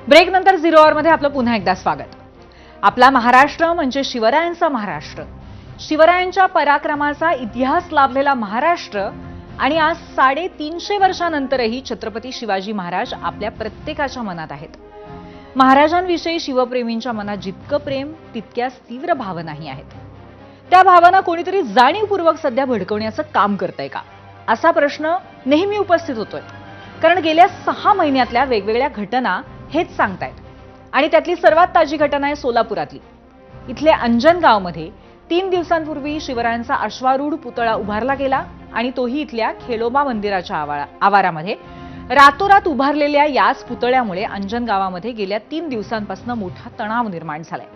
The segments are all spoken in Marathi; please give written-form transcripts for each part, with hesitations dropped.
ब्रेकनंतर झिरो आवरमध्ये आपलं पुन्हा एकदा स्वागत। आपला महाराष्ट्र म्हणजे शिवरायांचा महाराष्ट्र, शिवरायांच्या पराक्रमाचा इतिहास लाभलेला महाराष्ट्र आणि आज 350 वर्षांनंतरही छत्रपती शिवाजी महाराज आपल्या प्रत्येकाच्या मनात आहेत। महाराजांविषयी शिवप्रेमींच्या मनात जितकं प्रेम तितक्याच तीव्र भावनाही आहेत। त्या भावना कोणीतरी जाणीवपूर्वक सध्या भडकवण्याचं काम करतंय का, असा प्रश्न नेहमी उपस्थित होतोय। कारण गेल्या 6 महिन्यातल्या वेगवेगळ्या घटना हेच सांगतायत आणि त्यातली सर्वात ताजी घटना आहे सोलापुरातली। इथले अंजनगावमध्ये 3 दिवसांपूर्वी शिवरायांचा अश्वारूढ पुतळा उभारला गेला आणि तोही इथल्या खेलोबा मंदिराच्या आवारामध्ये। रातोरात उभारलेल्या याच पुतळ्यामुळे अंजनगावामध्ये गेल्या 3 दिवसांपासून मोठा तणाव निर्माण झालाय।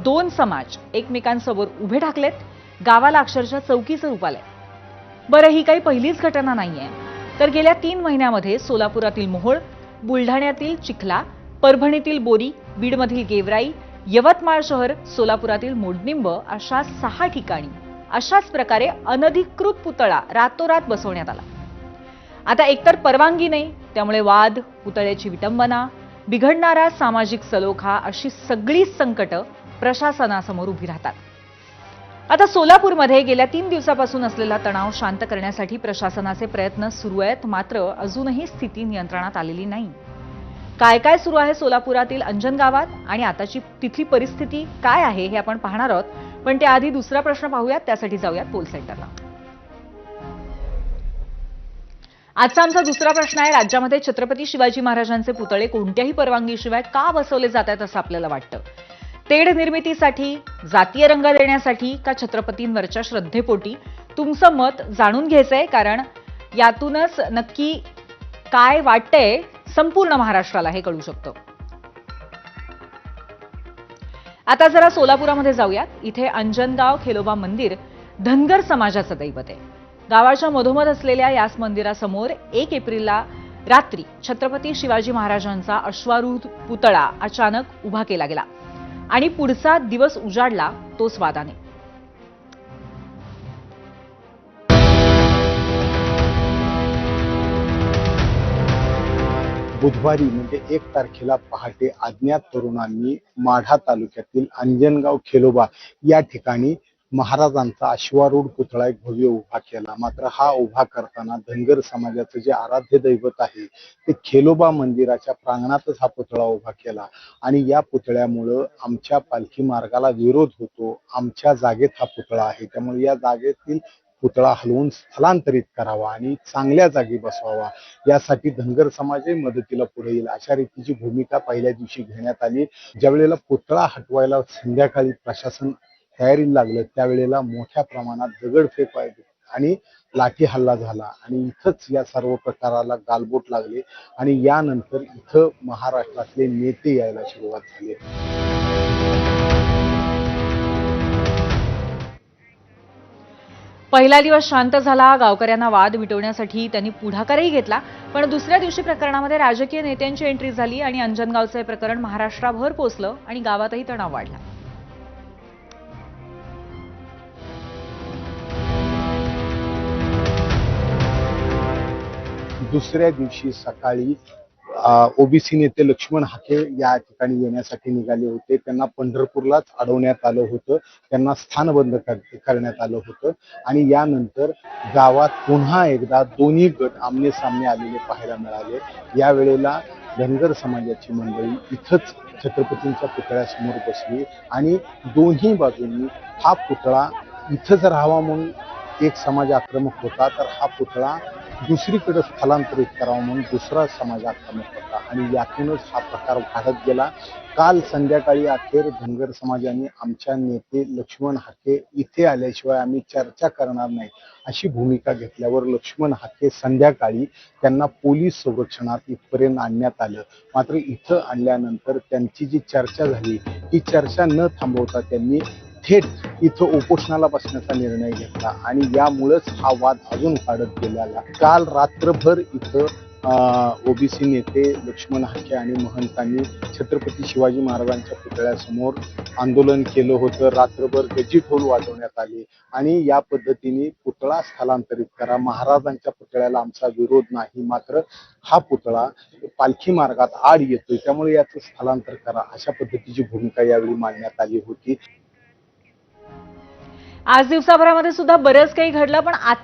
2 समाज एकमेकांसमोर उभे ठाकलेत, गावाला अक्षरशः चौकीचं रूप आलंय। बरं, ही काही पहिलीच घटना नाहीये, तर गेल्या 3 महिन्यामध्ये सोलापुरातील मोहोळ, बुलढाण्यातील चिखला, परभणीतील बोरी, बीडमधील गेवराई, यवतमाळ शहर, सोलापुरातील मोडनिंब अशा 6 ठिकाणी अशाच प्रकारे अनधिकृत पुतळा रातोरात बसवण्यात आला। आता एकतर परवानगी नाही, त्यामुळे वाद, पुतळ्याची विटंबना, बिघडणारा सामाजिक सलोखा अशी सगळी संकटं प्रशासनासमोर उभी राहतात। आता सोलापूरमध्ये गेल्या 3 दिवसापासून असलेला तणाव शांत करण्यासाठी प्रशासनाचे प्रयत्न सुरू आहेत, मात्र अजूनही स्थिती नियंत्रणात आलेली नाही। काय काय सुरू आहे सोलापुरातील अंजनगावात आणि आताची तिथली परिस्थिती काय आहे हे आपण पाहणार आहोत, पण त्याआधी दुसरा प्रश्न पाहूयात, त्यासाठी जाऊयात पोल सेंटरला। आजचा आमचा दुसरा प्रश्न आहे, राज्यामध्ये छत्रपती शिवाजी महाराजांचे पुतळे कोणत्याही परवानगीशिवाय का बसवले जात आहेत असं आपल्याला वाटतं? तेढ निर्मितीसाठी, जातीय रंग देण्यासाठी का छत्रपतींवरच्या श्रद्धेपोटी? तुमचं मत जाणून घ्यायचंय, कारण यातूनच नक्की काय वाटतंय संपूर्ण महाराष्ट्राला हे कळू शकतं। आता जरा सोलापुरामध्ये जाऊयात। इथे अंजनगाव खेलोबा मंदिर धनगर समाजाचं दैवत आहे। गावाच्या मधोमध असलेल्या याच मंदिरासमोर 1 एप्रिलला रात्री छत्रपती शिवाजी महाराजांचा अश्वारूढ पुतळा अचानक उभा केला गेला आणि पुढचा दिवस उजाडला तोच वादाने। बुधवारी म्हणजे 1 तारखेला पहाटे अज्ञात तरुणांनी माढा तालुक्यातील अंजनगाव खेलोबा या ठिकाणी महाराजांचा अश्वारूढ पुतळा एक भव्य उभा केला। मात्र हा उभा करताना धनगर समाजाचं जे आराध्य दैवत आहे ते खेलोबा मंदिराच्या प्रांगणातच हा पुतळा उभा केला आणि या पुतळ्यामुळं आमच्या पालखी मार्गाला विरोध होतो। आमच्या जागेत हा पुतळा आहे, त्यामुळे या जागेतील पुतळा हलवून स्थलांतरित करावा आणि चांगल्या जागी बसवावा, यासाठी धनगर समाजही मदतीला पुढे येईल अशा रीतीची भूमिका पहिल्या दिवशी घेण्यात आली। ज्यावेळेला पुतळा हटवायला संध्याकाळी प्रशासन तयारीला लागलं, त्यावेळेला मोठ्या प्रमाणात दगडफेक आणि लाठी हल्ला झाला आणि इथंच या सर्व प्रकाराला गालबोट लागले आणि यानंतर इथं महाराष्ट्रातले नेते यायला सुरुवात झाली। पहिला दिवस शांत झाला, गावकऱ्यांना वाद मिटवण्यासाठी त्यांनी पुढाकारही घेतला, पण दुसऱ्या दिवशी प्रकरणामध्ये राजकीय नेत्यांची एंट्री झाली आणि अंजनगावचं हे प्रकरण महाराष्ट्राभर पोचलं आणि गावातही तणाव वाढला। दुसऱ्या दिवशी सकाळी ओबीसी नेते लक्ष्मण हाके या ठिकाणी येण्यासाठी निघाले होते। त्यांना पंढरपूरलाच अडवण्यात आलं होतं, त्यांना स्थानबंद करण्यात आलं होतं आणि यानंतर गावात पुन्हा एकदा दोन्ही गट आमने सामने आलेले पाहायला मिळाले। यावेळेला धनगर समाजाची मंडळी इथंच छत्रपतींच्या पुतळ्यासमोर बसली आणि दोन्ही बाजूंनी हा पुतळा इथंच राहावा म्हणून एक समाज आक्रमक होता, तर हा पुतळा दुसरीकडे स्थलांतरित करावा म्हणून दुसरा समाज आक्रमक होता आणि यातूनच हा प्रकार वाढत गेला। काल संध्याकाळी अखेर धनगर समाजाने आमच्या नेते लक्ष्मण हाके इथे आल्याशिवाय आम्ही चर्चा करणार नाही अशी भूमिका घेतल्यावर लक्ष्मण हाके संध्याकाळी त्यांना पोलीस संरक्षणात इथपर्यंत आणण्यात आलं। मात्र इथं आणल्यानंतर त्यांची जी चर्चा झाली ही चर्चा न थांबवता त्यांनी थेट इथं उपोषणाला बसण्याचा निर्णय घेतला आणि यामुळेच हा वाद अजून वाढत गेलेला। काल रात्रभर इथं ओबीसी नेते लक्ष्मण हाके आणि महंतांनी छत्रपती शिवाजी महाराजांच्या पुतळ्यासमोर आंदोलन केलं होतं. रात्रभर गजी ढोल वाजवण्यात आले आणि या पद्धतीने पुतळा स्थलांतरित करा, महाराजांच्या पुतळ्याला आमचा विरोध नाही, मात्र हा पुतळा पालखी मार्गात आड येतोय त्यामुळे याचं स्थलांतर करा, अशा पद्धतीची भूमिका यावेळी मांडण्यात आली होती. आज दिवसाभरामध्ये सुद्धा बरंच काही घडलं, पण